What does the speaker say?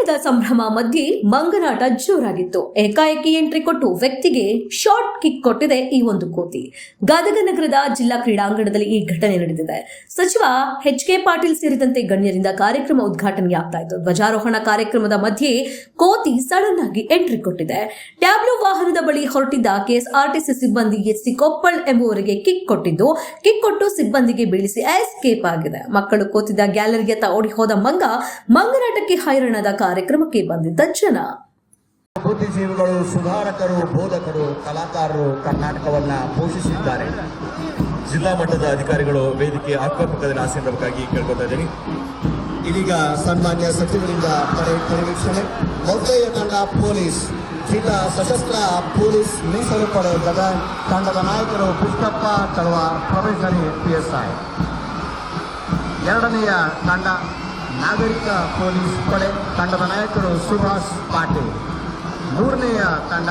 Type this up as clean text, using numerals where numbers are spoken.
ಆನಂದ ಸಂಭ್ರಮ ಮಧ್ಯೆ ಮಂಗನಾಟ ಜೋರಾಗಿತ್ತು. ಏಕಾಏಕಿ ಎಂಟ್ರಿ ಕೊಟ್ಟು ವ್ಯಕ್ತಿಗೆ ಶಾರ್ಟ್ ಕಿಕ್ ಕೊಟ್ಟಿದೆ ಈ ಒಂದು ಕೋತಿ. ಗದಗ ನಗರದ ಜಿಲ್ಲಾ ಕ್ರೀಡಾಂಗಣದಲ್ಲಿ ಈ ಘಟನೆ ನಡೆದಿದೆ. ಸಚಿವ ಎಚ್.ಕೆ. ಪಾಟೀಲ್ ಸೇರಿದಂತೆ ಗಣ್ಯರಿಂದ ಕಾರ್ಯಕ್ರಮ ಉದ್ಘಾಟನೆಯಾಗ್ತಾ ಇತ್ತು. ಧ್ವಜಾರೋಹಣ ಕಾರ್ಯಕ್ರಮದ ಮಧ್ಯೆ ಕೋತಿ ಸಡನ್ ಆಗಿ ಎಂಟ್ರಿ ಕೊಟ್ಟಿದೆ. ಟ್ಯಾಬ್ಲೋ ವಾಹನದ ಬಳಿ ಹೊರಟಿದ್ದ ಕೆಎಸ್ಆರ್ಟಿಸಿ ಸಿಬ್ಬಂದಿ ಎಸ್.ಸಿ. ಕೊಪ್ಪಳ್ ಎಂಬುವರಿಗೆ ಕಿಕ್ ಕೊಟ್ಟು ಸಿಬ್ಬಂದಿಗೆ ಬೀಳಿಸಿ ಎಸ್ಕೇಪ್ ಆಗಿದೆ. ಮಕ್ಕಳು ಕೂತಿದ್ದ ಗ್ಯಾಲರಿಯತ್ತ ಓಡಿ ಹೋದ ಮಂಗನಾಟಕ್ಕೆ ಹೈರಾಣದ ಕಾರ್ಯಕ್ರಮಕ್ಕೆ ಬಂದಿದ್ದ ಜನ. ಬುದ್ಧಿಜೀವಿಗಳು, ಸುಧಾರಕರು, ಬೋಧಕರು, ಕಲಾಕಾರರು ಕರ್ನಾಟಕವನ್ನ ಪೋಷಿಸಿದ್ದಾರೆ. ಜಿಲ್ಲಾ ಮಟ್ಟದ ಅಧಿಕಾರಿಗಳು ವೇದಿಕೆ ಅಕ್ಕಪಕ್ಕದಲ್ಲಿ ಆಸೀನರಾಗಬೇಕಾಗಿ ಕೇಳ್ಕೊತಾ ಇದ್ದೀನಿ. ಇದೀಗ ಸನ್ಮಾನ್ಯ ಸಚಿವರಿಂದ ಪರಿವೀಕ್ಷಣೆ. ಮೊದಲನೆಯ ತಂಡ ಪೊಲೀಸ್, ಜಿಲ್ಲಾ ಸಶಸ್ತ್ರ ಪೊಲೀಸ್ ಮೀಸಲು ಪಡೆ ಗದಗ ತಂಡದ ನಾಯಕರು ಪುಷ್ಟಪ್ಪ ತಳವಾರ್, ಪ್ರೊಫೆಸರ್ PSI. ಎರಡನೆಯ ತಂಡ ನಾಗರಿಕ ಪೊಲೀಸ್ ಪಡೆ ತಂಡದ ನಾಯಕರು ಸುಭಾಷ್ ಪಾಟೀಲ್. ಮೂರನೆಯ ತಂಡ